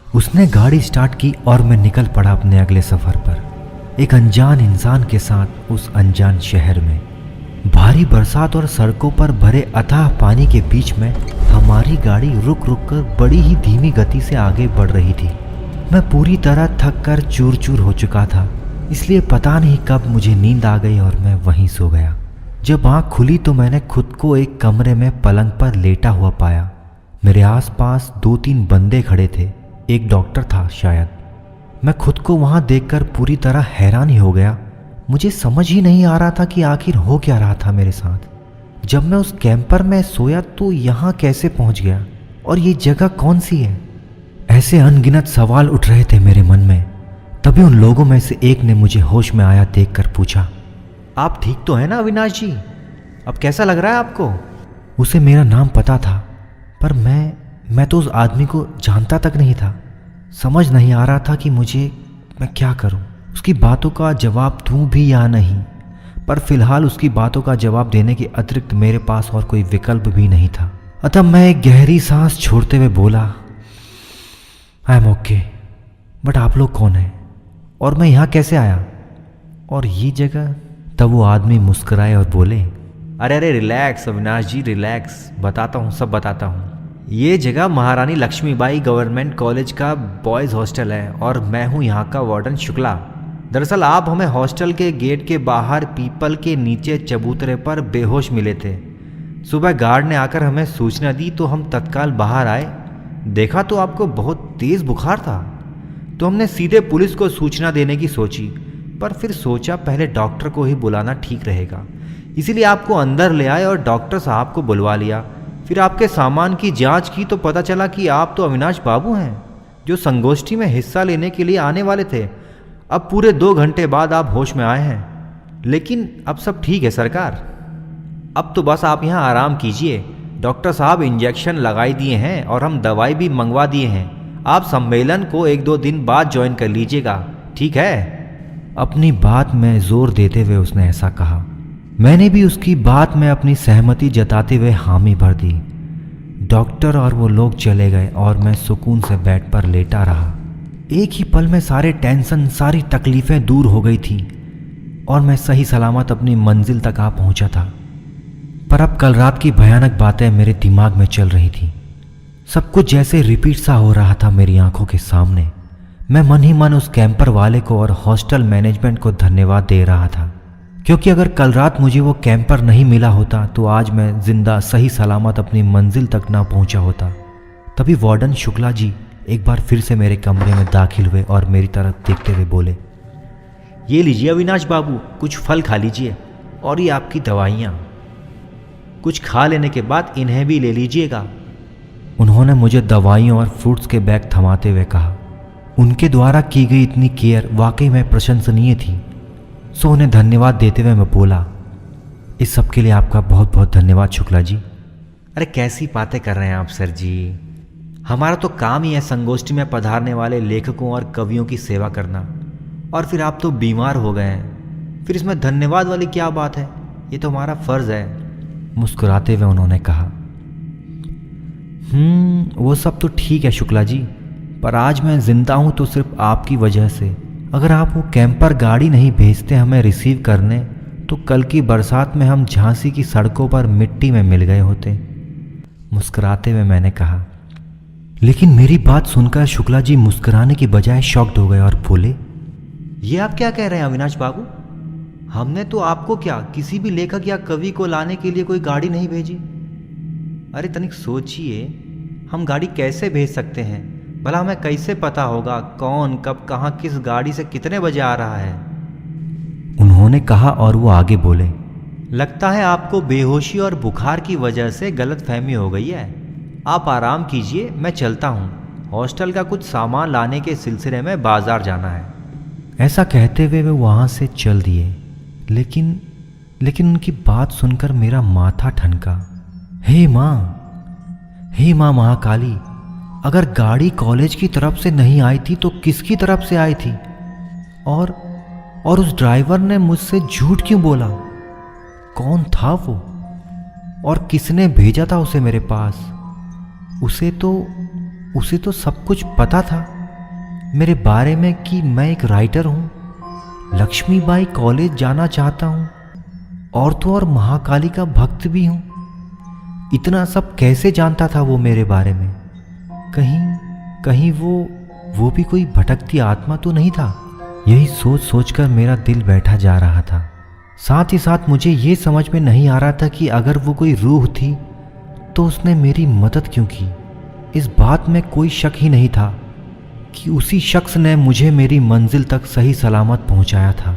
उसने गाड़ी स्टार्ट की और मैं निकल पड़ा अपने अगले सफ़र पर, एक अनजान इंसान के साथ उस अनजान शहर में। भारी बरसात और सड़कों पर भरे अथाह पानी के बीच में हमारी गाड़ी रुक रुक कर बड़ी ही धीमी गति से आगे बढ़ रही थी। मैं पूरी तरह थक कर चूर चूर हो चुका था, इसलिए पता नहीं कब मुझे नींद आ गई और मैं वहीं सो गया। जब आँख खुली तो मैंने खुद को एक कमरे में पलंग पर लेटा हुआ पाया। मेरे आसपास 2-3 बंदे खड़े थे, एक डॉक्टर था शायद। मैं खुद को वहाँ देखकर पूरी तरह हैरान ही हो गया। मुझे समझ ही नहीं आ रहा था कि आखिर हो क्या रहा था मेरे साथ। जब मैं उस कैंपर में सोया तो यहाँ कैसे पहुँच गया और ये जगह कौन सी है? ऐसे अनगिनत सवाल उठ रहे थे मेरे मन में। तभी उन लोगों में से एक ने मुझे होश में आया देखकर पूछा, आप ठीक तो हैं ना अविनाश जी? अब कैसा लग रहा है आपको? उसे मेरा नाम पता था, पर मैं तो उस आदमी को जानता तक नहीं था। समझ नहीं आ रहा था कि मैं क्या करूं, उसकी बातों का जवाब दूं भी या नहीं। पर फिलहाल उसकी बातों का जवाब देने के अतिरिक्त मेरे पास और कोई विकल्प भी नहीं था। अतः मैं एक गहरी सांस छोड़ते हुए बोला, आई एम ओके, बट आप लोग कौन हैं और मैं यहाँ कैसे आया और ये जगह? तब वो आदमी मुस्कुराए और बोले, अरे रिलैक्स अविनाश जी, रिलैक्स, बताता हूँ, सब बताता हूँ। ये जगह महारानी लक्ष्मीबाई गवर्नमेंट कॉलेज का बॉयज़ हॉस्टल है और मैं हूँ यहाँ का वार्डन शुक्ला। दरअसल आप हमें हॉस्टल के गेट के बाहर पीपल के नीचे चबूतरे पर बेहोश मिले थे। सुबह गार्ड ने आकर हमें सूचना दी तो हम तत्काल बाहर आए। देखा तो आपको बहुत तेज़ बुखार था, तो हमने सीधे पुलिस को सूचना देने की सोची, पर फिर सोचा पहले डॉक्टर को ही बुलाना ठीक रहेगा, इसीलिए आपको अंदर ले आए और डॉक्टर साहब को बुलवा लिया। फिर आपके सामान की जांच की तो पता चला कि आप तो अविनाश बाबू हैं, जो संगोष्ठी में हिस्सा लेने के लिए आने वाले थे। अब पूरे 2 घंटे बाद आप होश में आए हैं, लेकिन अब सब ठीक है सरकार। अब तो बस आप यहाँ आराम कीजिए। डॉक्टर साहब इंजेक्शन लगाई दिए हैं और हम दवाई भी मंगवा दिए हैं। आप सम्मेलन को 1-2 दिन बाद ज्वाइन कर लीजिएगा, ठीक है? अपनी बात में जोर देते हुए उसने ऐसा कहा। मैंने भी उसकी बात में अपनी सहमति जताते हुए हामी भर दी। डॉक्टर और वो लोग चले गए और मैं सुकून से बेड पर लेटा रहा। एक ही पल में सारे टेंशन, सारी तकलीफ़ें दूर हो गई थी और मैं सही सलामत अपनी मंजिल तक आ पहुंचा था। पर अब कल रात की भयानक बातें मेरे दिमाग में चल रही थी। सब कुछ जैसे रिपीट सा हो रहा था मेरी आंखों के सामने। मैं मन ही मन उस कैंपर वाले को और हॉस्टल मैनेजमेंट को धन्यवाद दे रहा था, क्योंकि अगर कल रात मुझे वो कैंपर नहीं मिला होता तो आज मैं जिंदा सही सलामत अपनी मंजिल तक ना पहुंचा होता। तभी वार्डन शुक्ला जी एक बार फिर से मेरे कमरे में दाखिल हुए और मेरी तरफ देखते हुए बोले, ये लीजिए अविनाश बाबू, कुछ फल खा लीजिए और ये आपकी दवाइयाँ, कुछ खा लेने के बाद इन्हें भी ले लीजिएगा। उन्होंने मुझे दवाइयों और फ्रूट्स के बैग थमाते हुए कहा। उनके द्वारा की गई इतनी केयर वाकई में प्रशंसनीय थी। सो उन्हें धन्यवाद देते हुए मैं बोला, इस सब के लिए आपका बहुत बहुत धन्यवाद शुक्ला जी। अरे कैसी बातें कर रहे हैं आप सर जी, हमारा तो काम ही है संगोष्ठी में पधारने वाले लेखकों और कवियों की सेवा करना, और फिर आप तो बीमार हो गए हैं, फिर इसमें धन्यवाद वाली क्या बात है? ये तो हमारा फर्ज है। मुस्कुराते हुए उन्होंने कहा, वो सब तो ठीक है शुक्ला जी, पर आज मैं जिंदा हूँ तो सिर्फ आपकी वजह से। अगर आप वो कैंपर गाड़ी नहीं भेजते हमें रिसीव करने, तो कल की बरसात में हम झांसी की सड़कों पर मिट्टी में मिल गए होते। मुस्कुराते हुए मैंने कहा। लेकिन मेरी बात सुनकर शुक्ला जी मुस्कुराने की बजाय शॉक्ड हो गए और बोले, ये आप क्या कह रहे हैं अविनाश बाबू? हमने तो आपको क्या किसी भी लेखक या कवि को लाने के लिए कोई गाड़ी नहीं भेजी। अरे तनिक सोचिए, हम गाड़ी कैसे भेज सकते हैं? भला हमें कैसे पता होगा कौन कब कहाँ किस गाड़ी से कितने बजे आ रहा है? उन्होंने कहा और वो आगे बोले, लगता है आपको बेहोशी और बुखार की वजह से गलतफहमी हो गई है। आप आराम कीजिए, मैं चलता हूँ। हॉस्टल का कुछ सामान लाने के सिलसिले में बाजार जाना है। ऐसा कहते हुए वे वहाँ से चल दिए। लेकिन उनकी बात सुनकर मेरा माथा ठनका। हे माँ महाकाली, अगर गाड़ी कॉलेज की तरफ से नहीं आई थी तो किसकी तरफ से आई थी? और उस ड्राइवर ने मुझसे झूठ क्यों बोला? कौन था वो और किसने भेजा था उसे मेरे पास? उसे तो सब कुछ पता था। मेरे बारे में कि मैं एक राइटर हूँ, लक्ष्मीबाई कॉलेज जाना चाहता हूँ और तो और महाकाली का भक्त भी हूँ। इतना सब कैसे जानता था वो मेरे बारे में? कहीं वो भी कोई भटकती आत्मा तो नहीं था? यही सोच सोचकर मेरा दिल बैठा जा रहा था। साथ ही साथ मुझे ये समझ में नहीं आ रहा था कि अगर वो कोई रूह थी तो उसने मेरी मदद क्यों की। इस बात में कोई शक ही नहीं था कि उसी शख्स ने मुझे मेरी मंजिल तक सही सलामत पहुंचाया था।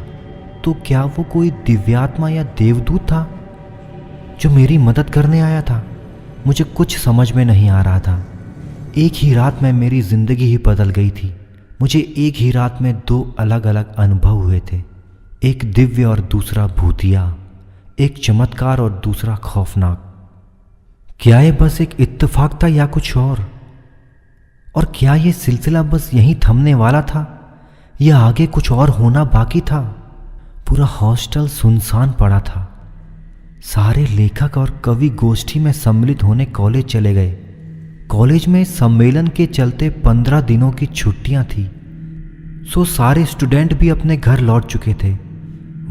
तो क्या वो कोई दिव्यात्मा या देवदूत था जो मेरी मदद करने आया था? मुझे कुछ समझ में नहीं आ रहा था। एक ही रात में मेरी जिंदगी ही बदल गई थी। मुझे एक ही रात में 2 अलग अलग अनुभव हुए थे, एक दिव्य और दूसरा भूतिया, एक चमत्कार और दूसरा खौफनाक। क्या ये बस एक इत्तेफाक था या कुछ और क्या ये सिलसिला बस यहीं थमने वाला था या आगे कुछ और होना बाकी था? पूरा हॉस्टल सुनसान पड़ा था। सारे लेखक और कवि गोष्ठी में सम्मिलित होने कॉलेज चले गए। कॉलेज में सम्मेलन के चलते 15 दिनों की छुट्टियां थी, सो सारे स्टूडेंट भी अपने घर लौट चुके थे।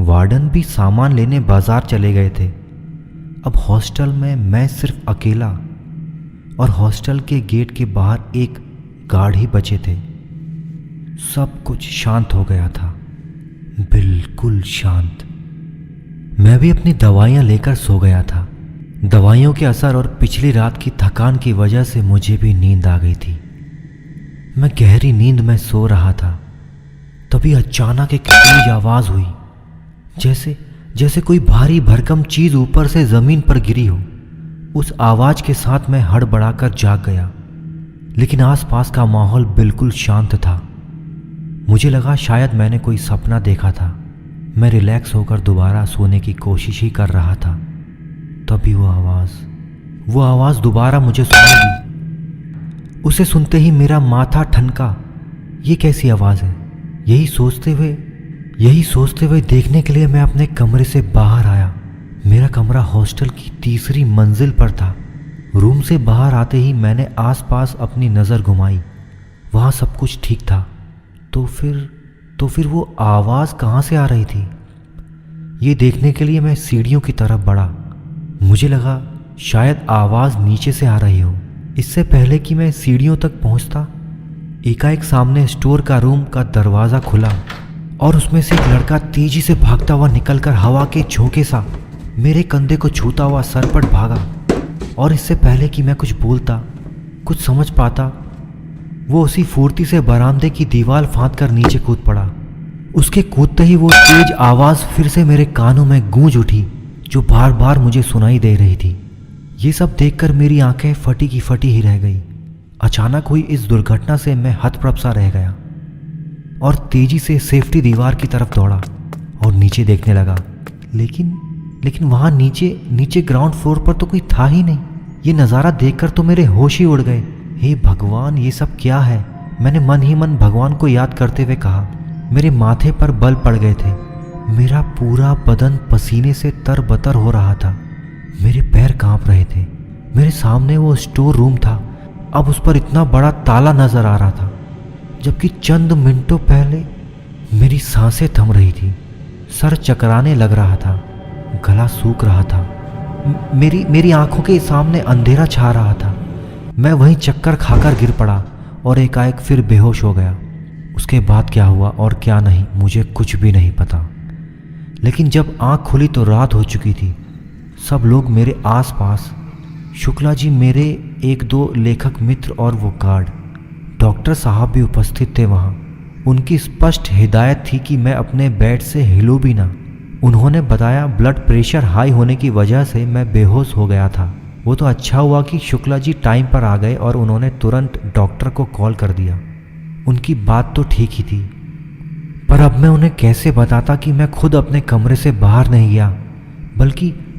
वार्डन भी सामान लेने बाजार चले गए थे। अब हॉस्टल में मैं सिर्फ अकेला और हॉस्टल के गेट के बाहर एक गार्ड ही बचे थे। सब कुछ शांत हो गया था, बिल्कुल शांत। मैं भी अपनी दवाइयाँ लेकर सो गया था। दवाइयों के असर और पिछली रात की थकान की वजह से मुझे भी नींद आ गई थी। मैं गहरी नींद में सो रहा था, तभी अचानक एक तेज आवाज़ हुई, जैसे कोई भारी भरकम चीज़ ऊपर से ज़मीन पर गिरी हो। उस आवाज़ के साथ मैं हड़बड़ाकर जाग गया, लेकिन आसपास का माहौल बिल्कुल शांत था। मुझे लगा शायद मैंने कोई सपना देखा था। मैं रिलैक्स होकर दोबारा सोने की कोशिश ही कर रहा था, तभी वो आवाज़ दोबारा मुझे सुनाई दी। उसे सुनते ही मेरा माथा ठनका। ये कैसी आवाज़ है? यही सोचते हुए देखने के लिए मैं अपने कमरे से बाहर आया। मेरा कमरा हॉस्टल की 3री मंजिल पर था। रूम से बाहर आते ही मैंने आसपास अपनी नज़र घुमाई। वहाँ सब कुछ ठीक था। तो फिर वो आवाज़ कहाँ से आ रही थी? ये देखने के लिए मैं सीढ़ियों की तरफ बढ़ा। मुझे लगा शायद आवाज़ नीचे से आ रही हो। इससे पहले कि मैं सीढ़ियों तक पहुँचता, एकाएक सामने स्टोर का रूम का दरवाज़ा खुला और उसमें से एक लड़का तेजी से भागता हुआ निकलकर हवा के झोंके सा मेरे कंधे को छूता हुआ सरपट भागा। और इससे पहले कि मैं कुछ बोलता, कुछ समझ पाता, वो उसी फुर्ती से बरामदे की दीवार फांदकर नीचे कूद पड़ा। उसके कूदते ही वो तेज आवाज़ फिर से मेरे कानों में गूंज उठी, जो बार बार मुझे सुनाई दे रही थी। ये सब देखकर मेरी आंखें फटी की फटी ही रह गई। अचानक हुई इस दुर्घटना से मैं हतप्रभ सा रह गया और तेजी से सेफ्टी दीवार की तरफ दौड़ा और नीचे देखने लगा। लेकिन वहाँ नीचे ग्राउंड फ्लोर पर तो कोई था ही नहीं। ये नज़ारा देखकर तो मेरे होश ही उड़ गए। हे भगवान, ये सब क्या है? मैंने मन ही मन भगवान को याद करते हुए कहा। मेरे माथे पर बल पड़ गए थे। मेरा पूरा बदन पसीने से तरबतर हो रहा था। मेरे पैर कांप रहे थे। मेरे सामने वो स्टोर रूम था, अब उस पर इतना बड़ा ताला नजर आ रहा था, जबकि चंद मिनटों पहले मेरी सांसें थम रही थी। सर चकराने लग रहा था, गला सूख रहा था। मेरी आंखों के सामने अंधेरा छा रहा था। मैं वहीं चक्कर खाकर गिर पड़ा और एकाएक फिर बेहोश हो गया। उसके बाद क्या हुआ और क्या नहीं, मुझे कुछ भी नहीं पता। लेकिन जब आंख खुली तो रात हो चुकी थी। सब लोग मेरे आसपास, शुक्ला जी, मेरे 1-2 लेखक मित्र और वो गार्ड, डॉक्टर साहब भी उपस्थित थे वहाँ। उनकी स्पष्ट हिदायत थी कि मैं अपने बेड से हिलूं भी ना। उन्होंने बताया ब्लड प्रेशर हाई होने की वजह से मैं बेहोश हो गया था। वो तो अच्छा हुआ कि शुक्ला जी टाइम पर आ गए और उन्होंने तुरंत डॉक्टर को कॉल कर दिया। उनकी बात तो ठीक ही थी, पर अब मैं उन्हें कैसे बताता कि मैं खुद अपने कमरे से बाहर नहीं गया,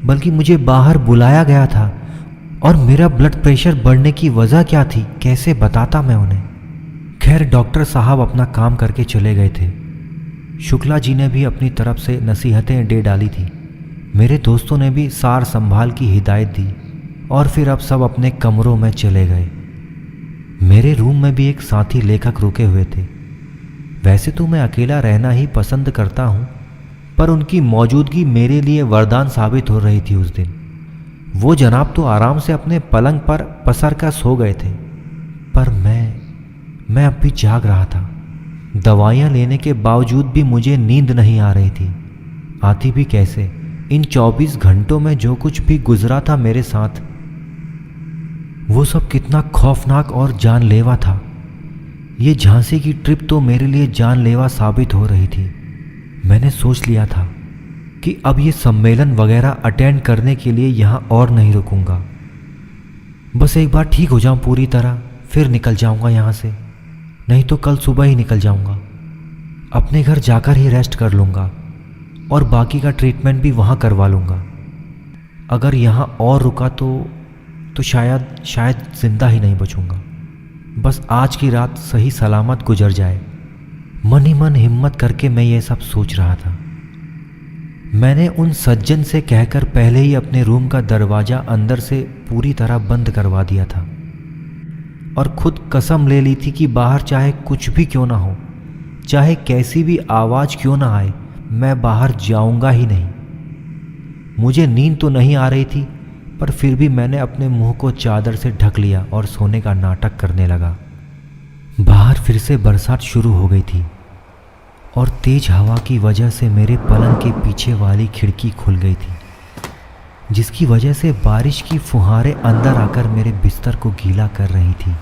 बल्कि मुझे बाहर बुलाया गया था। और मेरा ब्लड प्रेशर बढ़ने की वजह क्या थी, कैसे बताता मैं उन्हें? खैर, डॉक्टर साहब अपना काम करके चले गए थे। शुक्ला जी ने भी अपनी तरफ से नसीहतें दे डाली थी। मेरे दोस्तों ने भी सार संभाल की हिदायत दी और फिर अब सब अपने कमरों में चले गए। मेरे रूम में भी एक साथी लेखक रुके हुए थे। वैसे तो मैं अकेला रहना ही पसंद करता हूँ, पर उनकी मौजूदगी मेरे लिए वरदान साबित हो रही थी। उस दिन वो जनाब तो आराम से अपने पलंग पर पसर कर सो गए थे, पर मैं अब भी जाग रहा था। दवाइयाँ लेने के बावजूद भी मुझे नींद नहीं आ रही थी। आती भी कैसे? इन 24 घंटों में जो कुछ भी गुजरा था मेरे साथ, वो सब कितना खौफनाक और जानलेवा था। ये झांसी की ट्रिप तो मेरे लिए जानलेवा साबित हो रही थी। मैंने सोच लिया था कि अब ये सम्मेलन वगैरह अटेंड करने के लिए यहाँ और नहीं रुकूंगा। बस एक बार ठीक हो जाऊँ पूरी तरह, फिर निकल जाऊँगा यहाँ से। नहीं तो कल सुबह ही निकल जाऊँगा। अपने घर जाकर ही रेस्ट कर लूँगा और बाकी का ट्रीटमेंट भी वहाँ करवा लूँगा। अगर यहाँ और रुका तो शायद जिंदा ही नहीं बचूँगा। बस आज की रात सही सलामत गुजर जाए। मन ही मन हिम्मत करके मैं ये सब सोच रहा था। मैंने उन सज्जन से कहकर पहले ही अपने रूम का दरवाज़ा अंदर से पूरी तरह बंद करवा दिया था और खुद कसम ले ली थी कि बाहर चाहे कुछ भी क्यों ना हो, चाहे कैसी भी आवाज़ क्यों ना आए, मैं बाहर जाऊंगा ही नहीं। मुझे नींद तो नहीं आ रही थी, पर फिर भी मैंने अपने मुंह को चादर से ढक लिया और सोने का नाटक करने लगा। बाहर फिर से बरसात शुरू हो गई थी और तेज हवा की वजह से मेरे पलंग के पीछे वाली खिड़की खुल गई थी, जिसकी वजह से बारिश की फुहारें अंदर आकर मेरे बिस्तर को गीला कर रही थी।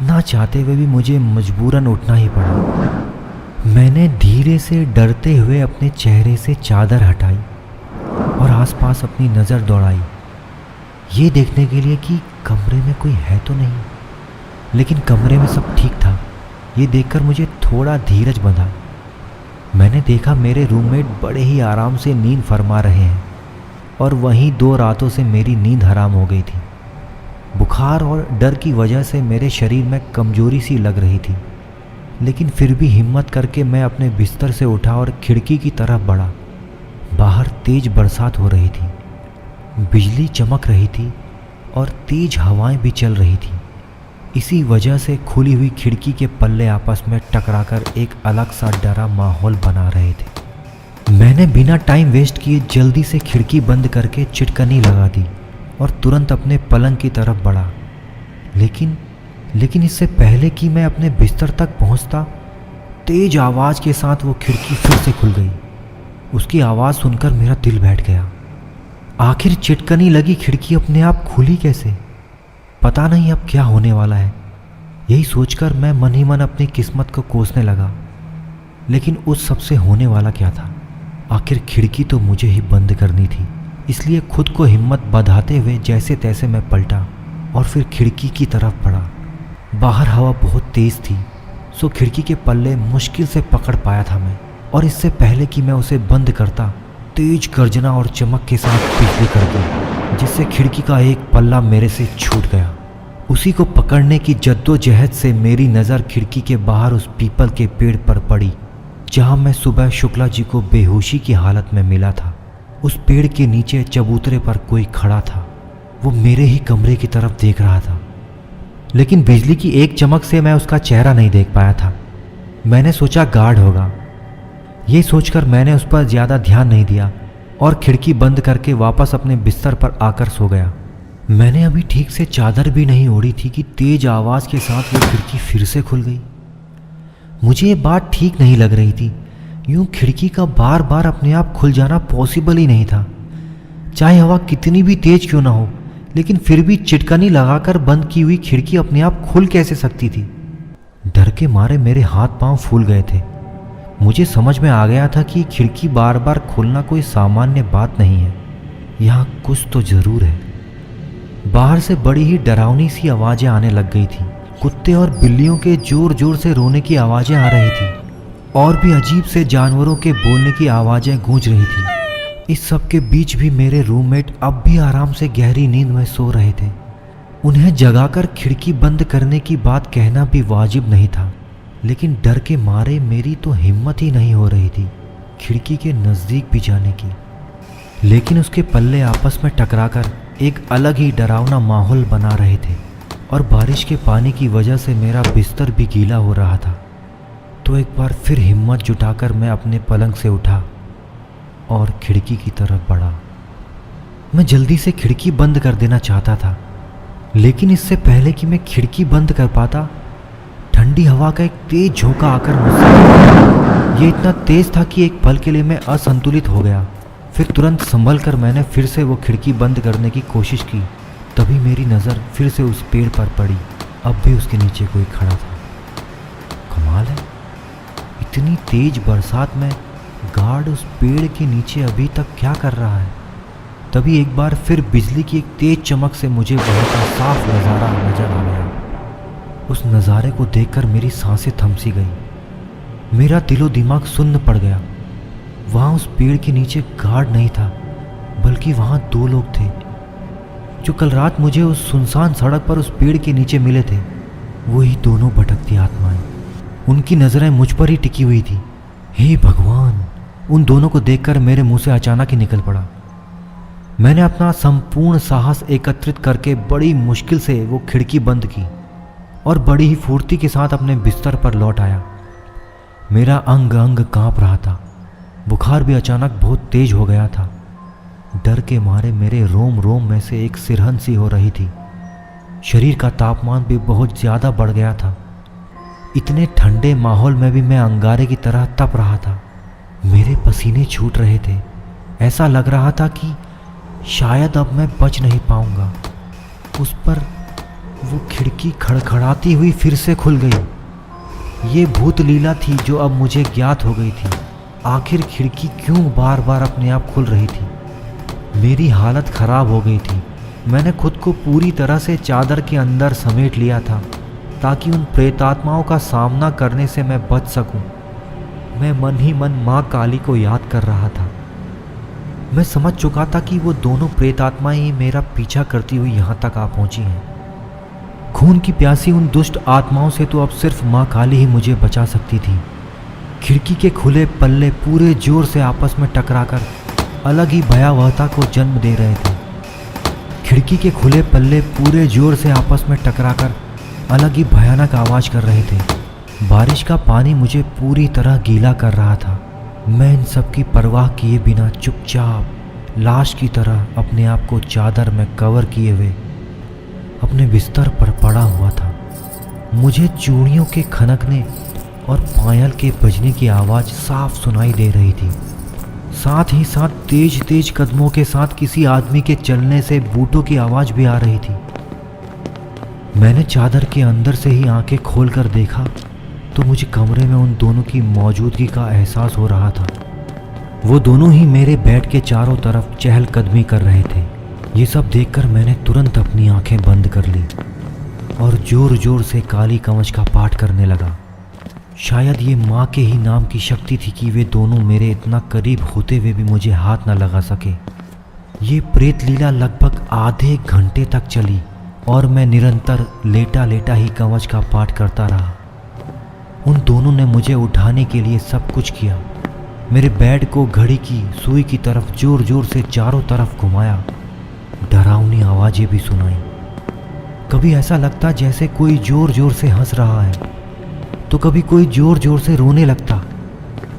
ना चाहते हुए भी मुझे मजबूरन उठना ही पड़ा। मैंने धीरे से डरते हुए अपने चेहरे से चादर हटाई और आसपास अपनी नज़र दौड़ाई, ये देखने के लिए कि कमरे में कोई है तो नहीं। लेकिन कमरे में सब ठीक था। ये देखकर मुझे थोड़ा धीरज बंधा। मैंने देखा मेरे रूममेट बड़े ही आराम से नींद फरमा रहे हैं और वहीं 2 रातों से मेरी नींद हराम हो गई थी। बुखार और डर की वजह से मेरे शरीर में कमजोरी सी लग रही थी, लेकिन फिर भी हिम्मत करके मैं अपने बिस्तर से उठा और खिड़की की तरफ बढ़ा। बाहर तेज बरसात हो रही थी, बिजली चमक रही थी और तेज हवाएं भी चल रही थी। इसी वजह से खुली हुई खिड़की के पल्ले आपस में टकराकर एक अलग सा डरा माहौल बना रहे थे। मैंने बिना टाइम वेस्ट किए जल्दी से खिड़की बंद करके चिटकनी लगा दी और तुरंत अपने पलंग की तरफ बढ़ा। लेकिन इससे पहले कि मैं अपने बिस्तर तक पहुंचता, तेज आवाज़ के साथ वो खिड़की फिर से खुल गई। उसकी आवाज़ सुनकर मेरा दिल बैठ गया। आखिर चिटकनी लगी खिड़की अपने आप खुली कैसे? पता नहीं अब क्या होने वाला है। यही सोचकर मैं मन ही मन अपनी किस्मत को कोसने लगा। लेकिन उस सब से होने वाला क्या था? आखिर खिड़की तो मुझे ही बंद करनी थी। इसलिए खुद को हिम्मत बंधाते हुए जैसे तैसे मैं पलटा और फिर खिड़की की तरफ बढ़ा। बाहर हवा बहुत तेज़ थी, सो खिड़की के पल्ले मुश्किल से पकड़ पाया था मैं। और इससे पहले कि मैं उसे बंद करता, तेज गर्जना और चमक के साथ बिजली कड़की, जिससे खिड़की का एक पल्ला मेरे से छूट गया। उसी को पकड़ने की जद्दोजहद से मेरी नज़र खिड़की के बाहर उस पीपल के पेड़ पर पड़ी, जहां मैं सुबह शुक्ला जी को बेहोशी की हालत में मिला था। उस पेड़ के नीचे चबूतरे पर कोई खड़ा था। वो मेरे ही कमरे की तरफ देख रहा था, लेकिन बिजली की एक चमक से मैं उसका चेहरा नहीं देख पाया था। मैंने सोचा गार्ड होगा। ये सोचकर मैंने उस पर ज़्यादा ध्यान नहीं दिया और खिड़की बंद करके वापस अपने बिस्तर पर आकर सो गया। मैंने अभी ठीक से चादर भी नहीं ओढ़ी थी कि तेज आवाज़ के साथ वो खिड़की फिर से खुल गई। मुझे ये बात ठीक नहीं लग रही थी। यूं खिड़की का बार बार अपने आप खुल जाना पॉसिबल ही नहीं था। चाहे हवा कितनी भी तेज क्यों ना हो, लेकिन फिर भी चिटकनी लगाकर बंद की हुई खिड़की अपने आप खुल कैसे सकती थी? डर के मारे मेरे हाथ पांव फूल गए थे। मुझे समझ में आ गया था कि खिड़की बार बार खोलना कोई सामान्य बात नहीं है। यहाँ कुछ तो ज़रूर है। बाहर से बड़ी ही डरावनी सी आवाज़ें आने लग गई थी। कुत्ते और बिल्लियों के जोर जोर से रोने की आवाज़ें आ रही थी और भी अजीब से जानवरों के बोलने की आवाज़ें गूंज रही थी। इस सब के बीच भी मेरे रूममेट अब भी आराम से गहरी नींद में सो रहे थे। उन्हें जगाकर खिड़की बंद करने की बात कहना भी वाजिब नहीं था, लेकिन डर के मारे मेरी तो हिम्मत ही नहीं हो रही थी खिड़की के नज़दीक भी जाने की। लेकिन उसके पल्ले आपस में टकराकर एक अलग ही डरावना माहौल बना रहे थे और बारिश के पानी की वजह से मेरा बिस्तर भी गीला हो रहा था। तो एक बार फिर हिम्मत जुटाकर मैं अपने पलंग से उठा और खिड़की की तरफ बढ़ा। मैं जल्दी से खिड़की बंद कर देना चाहता था, लेकिन इससे पहले कि मैं खिड़की बंद कर पाता, ठंडी हवा का एक तेज झोंका आकर मुझसे, ये इतना तेज था कि एक पल के लिए मैं असंतुलित हो गया। फिर तुरंत संभल कर मैंने फिर से वो खिड़की बंद करने की कोशिश की। तभी मेरी नज़र फिर से उस पेड़ पर पड़ी। अब भी उसके नीचे कोई खड़ा था। कमाल है, इतनी तेज बरसात में गार्ड उस पेड़ के नीचे अभी तक क्या कर रहा है। तभी एक बार फिर बिजली की एक तेज चमक से मुझे वहाँ का साफ नज़ारा नजर आ गया। उस नज़ारे को देखकर मेरी सांसें थम सी गई। मेरा दिलो दिमाग सुन्न पड़ गया। वहाँ उस पेड़ के नीचे गार्ड नहीं था, बल्कि वहाँ दो लोग थे जो कल रात मुझे उस सुनसान सड़क पर उस पेड़ के नीचे मिले थे। वही दोनों भटकती आत्माएं। उनकी नज़रें मुझ पर ही टिकी हुई थी। हे भगवान, उन दोनों को देखकर मेरे मुंह से अचानक ही निकल पड़ा। मैंने अपना संपूर्ण साहस एकत्रित करके बड़ी मुश्किल से वो खिड़की बंद की और बड़ी ही फुर्ती के साथ अपने बिस्तर पर लौट आया। मेरा अंग अंग कांप रहा था। बुखार भी अचानक बहुत तेज हो गया था। डर के मारे मेरे रोम रोम में से एक सिरहन सी हो रही थी। शरीर का तापमान भी बहुत ज़्यादा बढ़ गया था। इतने ठंडे माहौल में भी मैं अंगारे की तरह तप रहा था। मेरे पसीने छूट रहे थे। ऐसा लग रहा था कि शायद अब मैं बच नहीं पाऊंगा। उस पर वो खिड़की खड़खड़ाती हुई फिर से खुल गई। ये भूत लीला थी जो अब मुझे ज्ञात हो गई थी। आखिर खिड़की क्यों बार बार अपने आप खुल रही थी। मेरी हालत खराब हो गई थी। मैंने खुद को पूरी तरह से चादर के अंदर समेट लिया था ताकि उन प्रेतात्माओं का सामना करने से मैं बच सकूं। मैं मन ही मन माँ काली को याद कर रहा था। मैं समझ चुका था कि वो दोनों प्रेतात्माएं ही मेरा पीछा करती हुई यहाँ तक आ पहुँची हैं। खून की प्यासी उन दुष्ट आत्माओं से तो अब सिर्फ माँ काली ही मुझे बचा सकती थी। खिड़की के खुले पल्ले पूरे जोर से आपस में टकराकर अलग ही भयावहता को जन्म दे रहे थे। खिड़की के खुले पल्ले पूरे जोर से आपस में टकराकर अलग ही भयानक आवाज़ कर रहे थे। बारिश का पानी मुझे पूरी तरह गीला कर रहा था। मैं इन सब की परवाह किए बिना चुपचाप लाश की तरह अपने आप को चादर में कवर किए हुए अपने बिस्तर पर पड़ा हुआ था। मुझे चूड़ियों के खनकने और पायल के बजने की आवाज़ साफ सुनाई दे रही थी। साथ ही साथ तेज तेज कदमों के साथ किसी आदमी के चलने से बूटों की आवाज़ भी आ रही थी। मैंने चादर के अंदर से ही आंखें खोलकर देखा तो मुझे कमरे में उन दोनों की मौजूदगी का एहसास हो रहा था। वो दोनों ही मेरे बेड के चारों तरफ चहलकदमी कर रहे थे। ये सब देखकर मैंने तुरंत अपनी आंखें बंद कर ली और जोर जोर से काली कवच का पाठ करने लगा। शायद ये माँ के ही नाम की शक्ति थी कि वे दोनों मेरे इतना करीब होते हुए भी मुझे हाथ न लगा सके। ये प्रेत लीला लगभग आधे घंटे तक चली और मैं निरंतर लेटा लेटा ही कवच का पाठ करता रहा। उन दोनों ने मुझे उठाने के लिए सब कुछ किया। मेरे बेड को घड़ी की सुई की तरफ जोर जोर से चारों तरफ घुमाया। डरावनी आवाज़ें भी सुनाई। कभी ऐसा लगता जैसे कोई जोर जोर से हंस रहा है, तो कभी कोई जोर जोर से रोने लगता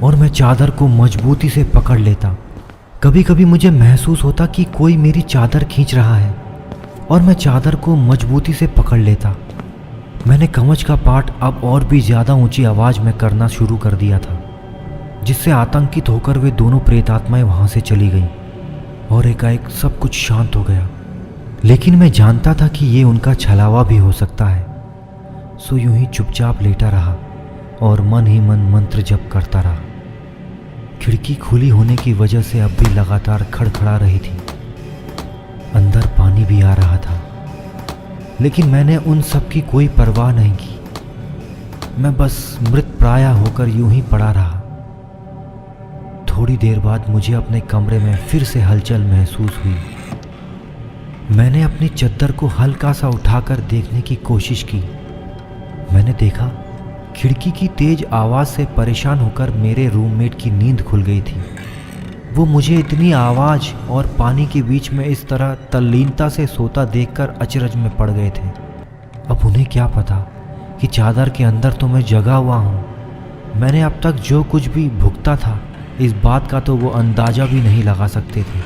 और मैं चादर को मजबूती से पकड़ लेता। कभी कभी मुझे महसूस होता कि कोई मेरी चादर खींच रहा है और मैं चादर को मजबूती से पकड़ लेता। मैंने कवच का पाठ अब और भी ज़्यादा ऊंची आवाज़ में करना शुरू कर दिया था, जिससे आतंकित होकर वे दोनों प्रेतात्माएं वहाँ से चली गईं और एकाएक सब कुछ शांत हो गया। लेकिन मैं जानता था कि ये उनका छलावा भी हो सकता है, सो यूं ही चुपचाप लेटा रहा और मन ही मन मंत्र जप करता रहा। खिड़की खुली होने की वजह से अब भी लगातार खड़खड़ा रही थी। अंदर पानी भी आ रहा था, लेकिन मैंने उन सब की कोई परवाह नहीं की। मैं बस मृत प्राय होकर यूं ही पड़ा रहा। थोड़ी देर बाद मुझे अपने कमरे में फिर से हलचल महसूस हुई। मैंने अपनी चद्दर को हल्का सा उठाकर देखने की कोशिश की। मैंने देखा खिड़की की तेज आवाज़ से परेशान होकर मेरे रूममेट की नींद खुल गई थी। वो मुझे इतनी आवाज़ और पानी के बीच में इस तरह तल्लीनता से सोता देखकर अचरज में पड़ गए थे। अब उन्हें क्या पता कि चादर के अंदर तो मैं जगा हुआ हूँ। मैंने अब तक जो कुछ भी भुगता था, इस बात का तो वो अंदाज़ा भी नहीं लगा सकते थे।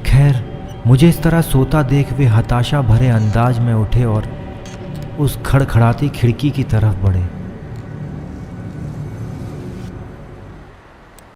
खैर, मुझे इस तरह सोता देख वे हताशा भरे अंदाज में उठे और उस खड़खड़ाती खिड़की की तरफ बढ़े।